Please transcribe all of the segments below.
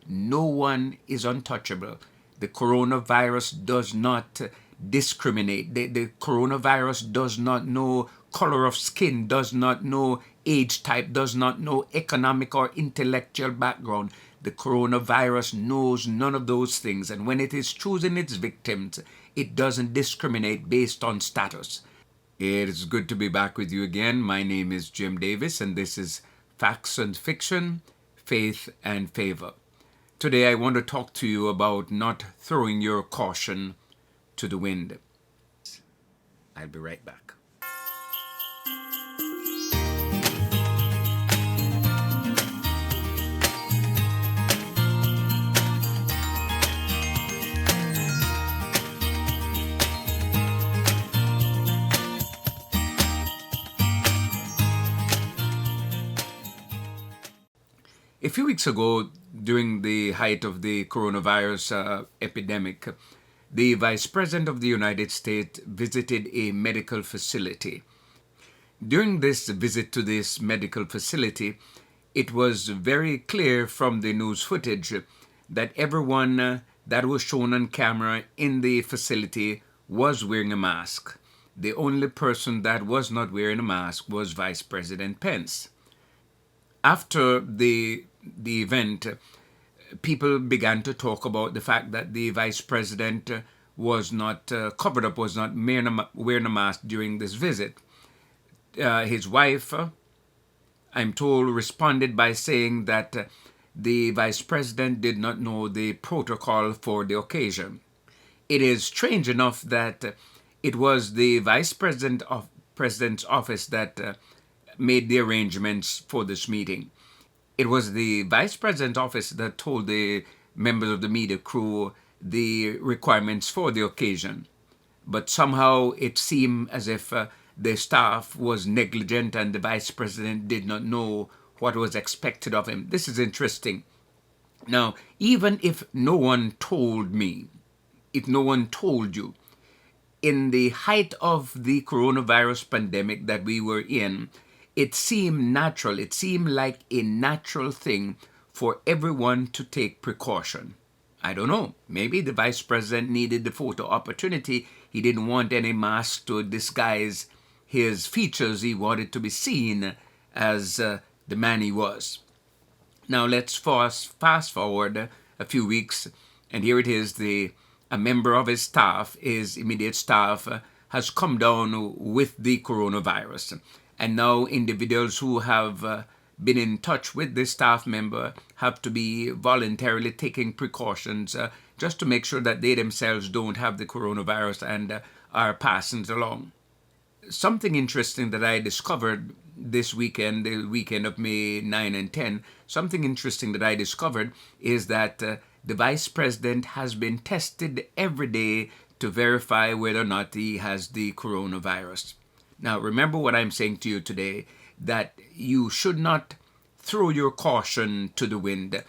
No one is untouchable. The coronavirus does not discriminate. The coronavirus does not know color of skin, does not know age type, does not know economic or intellectual background. The coronavirus knows none of those things. And when it is choosing its victims, it doesn't discriminate based on status. It is good to be back with you again. My name is Jim Davis, and this is Facts and Fiction, Faith and Favor. Today I want to talk to you about not throwing your caution to the wind. I'll be right back. A few weeks ago, during the height of the coronavirus epidemic, the Vice President of the United States visited a medical facility. During this visit to this medical facility, it was very clear from the news footage that everyone that was shown on camera in the facility was wearing a mask. The only person that was not wearing a mask was Vice President Pence. After the event, people began to talk about the fact that the vice president was not covered up, was not wearing a mask during this visit. His wife, I'm told, responded by saying that the vice president did not know the protocol for the occasion. It is strange enough that it was the vice president's office that made the arrangements for this meeting. It was the vice president's office that told the members of the media crew the requirements for the occasion. But somehow it seemed as if the staff was negligent and the vice president did not know what was expected of him. This is interesting. Now, even if no one told me, if no one told you, in the height of the coronavirus pandemic that we were in, it seemed natural, it seemed like a natural thing for everyone to take precaution. I don't know, maybe the vice president needed the photo opportunity. He didn't want any mask to disguise his features. He wanted to be seen as the man he was. Now let's fast forward a few weeks, and here it is, a member of his staff, his immediate staff, has come down with the coronavirus. And now individuals who have been in touch with this staff member have to be voluntarily taking precautions just to make sure that they themselves don't have the coronavirus and are passing it along. Something interesting that I discovered this weekend, the weekend of May 9 and 10, something interesting that I discovered is that the vice president has been tested every day to verify whether or not he has the coronavirus. Now, remember what I'm saying to you today, that you should not throw your caution to the wind.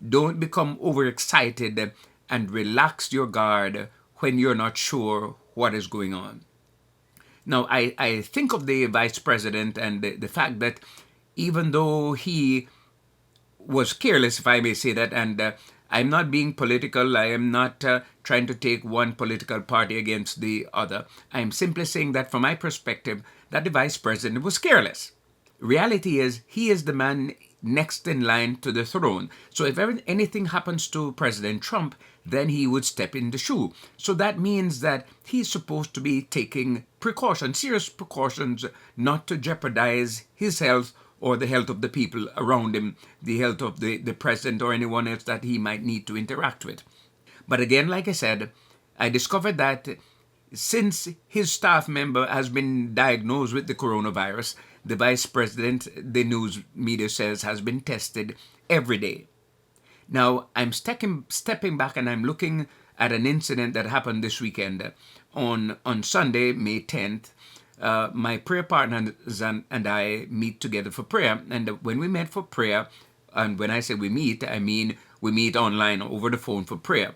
Don't become overexcited and relax your guard when you're not sure what is going on. Now, I think of the vice president and the fact that even though he was careless, if I may say that, and I'm not being political. I am not trying to take one political party against the other. I'm simply saying that from my perspective, that the vice president was careless. Reality is, he is the man next in line to the throne. So if anything happens to President Trump, then he would step in the shoe. So that means that he's supposed to be taking precautions, serious precautions, not to jeopardize his health or the health of the people around him, the health of the president or anyone else that he might need to interact with. But again, like I said, I discovered that since his staff member has been diagnosed with the coronavirus, the vice president, the news media says, has been tested every day. Now, I'm stepping back and I'm looking at an incident that happened this weekend. On Sunday, May 10th, my prayer partners and I meet together for prayer. And when we met for prayer, and when I say we meet, I mean we meet online over the phone for prayer.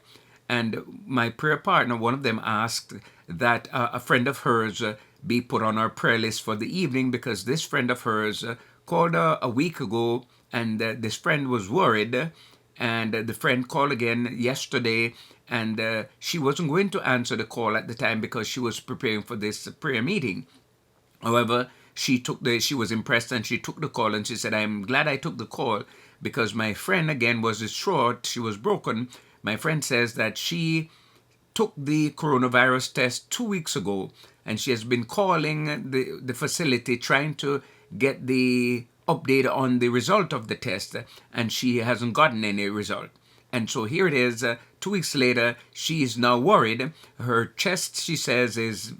And my prayer partner, one of them asked that a friend of hers be put on our prayer list for the evening, because this friend of hers called a week ago, and this friend was worried And the friend called again yesterday, and she wasn't going to answer the call at the time because she was preparing for this prayer meeting. However, she was impressed and she took the call, and she said, "I'm glad I took the call because my friend again was distraught. She was broken. My friend says that she took the coronavirus test 2 weeks ago, and she has been calling the facility trying to get the update on the result of the test, and she hasn't gotten any result. And so here it is, 2 weeks later, she is now worried. Her chest, she says, is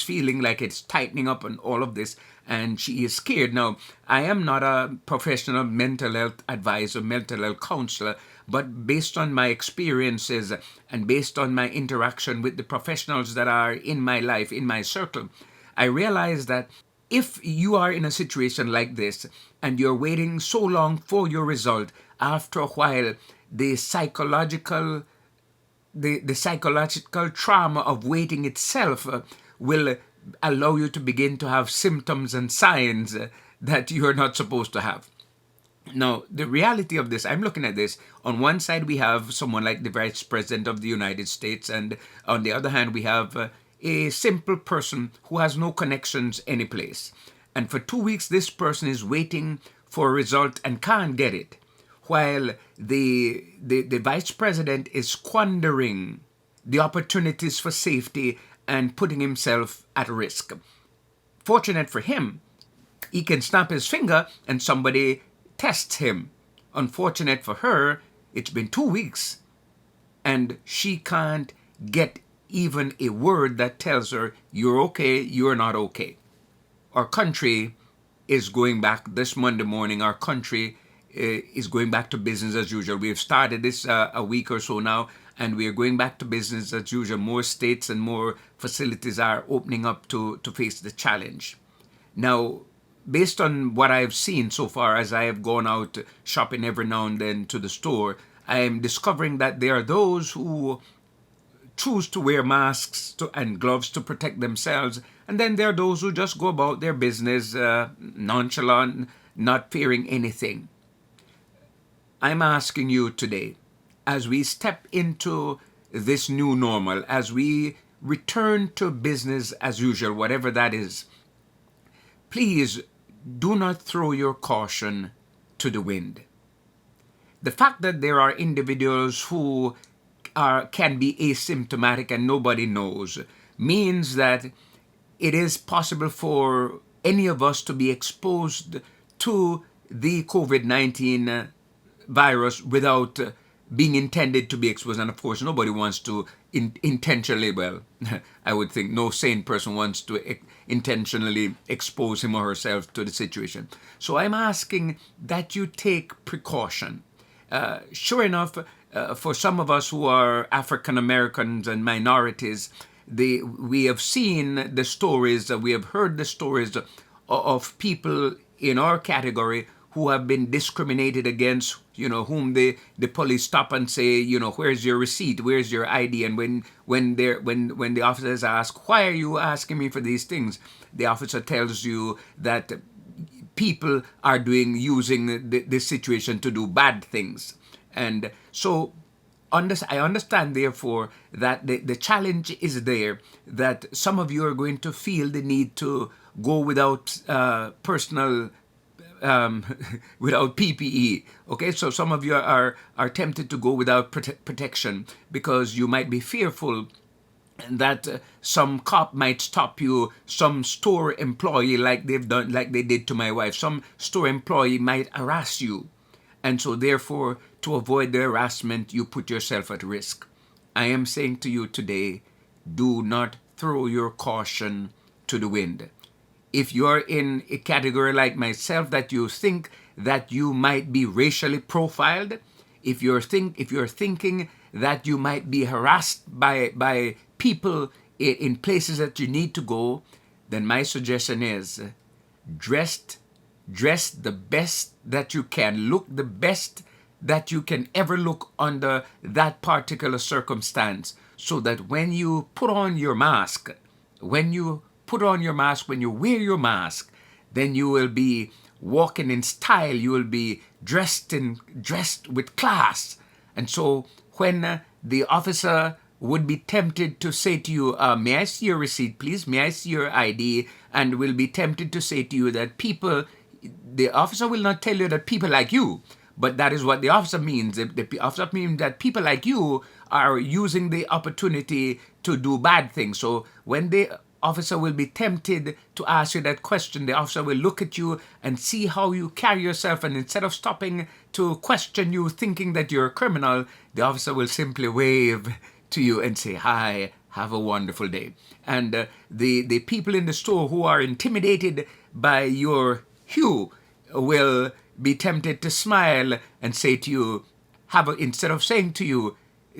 feeling like it's tightening up and all of this, and she is scared. Now, I am not a professional mental health advisor, mental health counselor, but based on my experiences and based on my interaction with the professionals that are in my life, in my circle, I realize that if you are in a situation like this and you're waiting so long for your result, after a while, the psychological trauma of waiting itself will allow you to begin to have symptoms and signs that you're not supposed to have. Now, the reality of this, I'm looking at this, on one side we have someone like the Vice President of the United States, and on the other hand we have a simple person who has no connections anyplace. And for 2 weeks this person is waiting for a result and can't get it, while the Vice President is squandering the opportunities for safety and putting himself at risk. Fortunate for him, he can snap his finger and somebody tests him. Unfortunate for her, it's been 2 weeks and she can't get even a word that tells her you're okay, you're not okay. Our country is going back this Monday morning. Our country is going back to business as usual. We have started this a week or so now, and we are going back to business as usual. More states and more facilities are opening up to face the challenge. Now, based on what I've seen so far, as I have gone out shopping every now and then to the store, I am discovering that there are those who choose to wear masks and gloves to protect themselves, and then there are those who just go about their business nonchalant, not fearing anything. I'm asking you today, as we step into this new normal, as we return to business as usual, whatever that is, please do not throw your caution to the wind. The fact that there are individuals who can be asymptomatic and nobody knows means that it is possible for any of us to be exposed to the COVID-19 virus without being intended to be exposed. And of course, nobody wants to intentionally, well, I would think no sane person wants to intentionally expose him or herself to the situation. So I'm asking that you take precaution. Sure enough, for some of us who are African Americans and minorities, we have seen the stories, we have heard the stories of people in our category who have been discriminated against, whom the police stop and say, where's your receipt, where's your ID? And when the officers ask, why are you asking me for these things? The officer tells you that people are using this situation to do bad things. And so I understand, therefore, that the challenge is there, that some of you are going to feel the need to go without personal without PPE. Okay, so some of you are tempted to go without protection because you might be fearful that some cop might stop you, some store employee, like they did to my wife. Some store employee might harass you, and so therefore, to avoid the harassment, you put yourself at risk. I am saying to you today, do not throw your caution to the wind. If you're in a category like myself that you think that you might be racially profiled, if you're thinking that you might be harassed by people in places that you need to go, then my suggestion is dress the best that you can, look the best that you can ever look under that particular circumstance, so that when you put on your mask, when you wear your mask, then you will be walking in style, you will be dressed with class, And so when the officer would be tempted to say to you, may I see your receipt, please? May I see your ID? And will be tempted to say to you that the officer will not tell you that people like you, but that is what the officer means. The officer means that people like you are using the opportunity to do bad things. So when the officer will be tempted to ask you that question, the officer will look at you and see how you carry yourself, and instead of stopping to question you thinking that you're a criminal, the officer will simply wave to you and say, hi, have a wonderful day. And the people in the store who are intimidated by your hue will be tempted to smile and say to you, instead of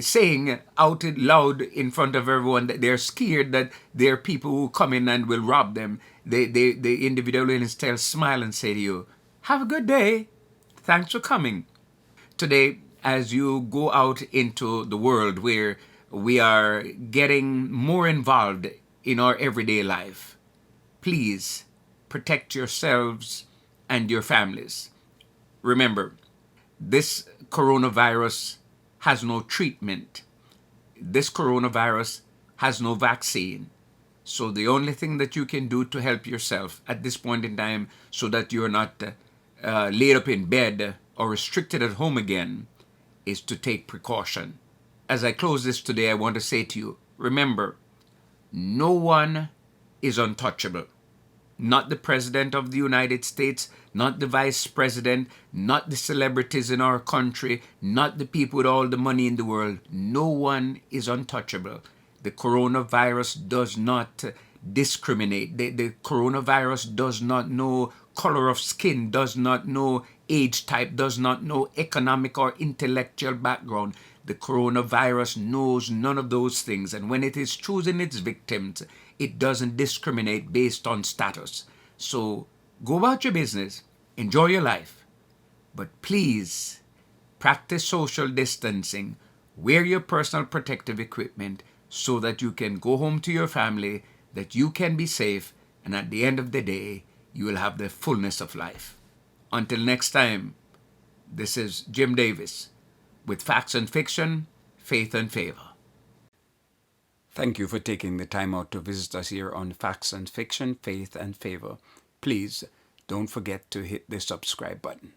saying out loud in front of everyone that they're scared that there are people who come in and will rob them, the individual will instead smile and say to you, have a good day. Thanks for coming. Today, as you go out into the world where we are getting more involved in our everyday life, please protect yourselves and your families. Remember, this coronavirus has no treatment. This coronavirus has no vaccine. So the only thing that you can do to help yourself at this point in time so that you're not laid up in bed or restricted at home again is to take precaution. As I close this today, I want to say to you, remember, no one is untouchable. Not the President of the United States, not the Vice President, not the celebrities in our country, not the people with all the money in the world. No one is untouchable. The coronavirus does not discriminate. The coronavirus does not know color of skin, does not know age type, does not know economic or intellectual background. The coronavirus knows none of those things. And when it is choosing its victims, it doesn't discriminate based on status. So go about your business, enjoy your life, but please practice social distancing, wear your personal protective equipment so that you can go home to your family, that you can be safe, and at the end of the day, you will have the fullness of life. Until next time, this is Jim Davis with Facts and Fiction, Faith and Favor. Thank you for taking the time out to visit us here on Facts and Fiction, Faith and Favor. Please don't forget to hit the subscribe button.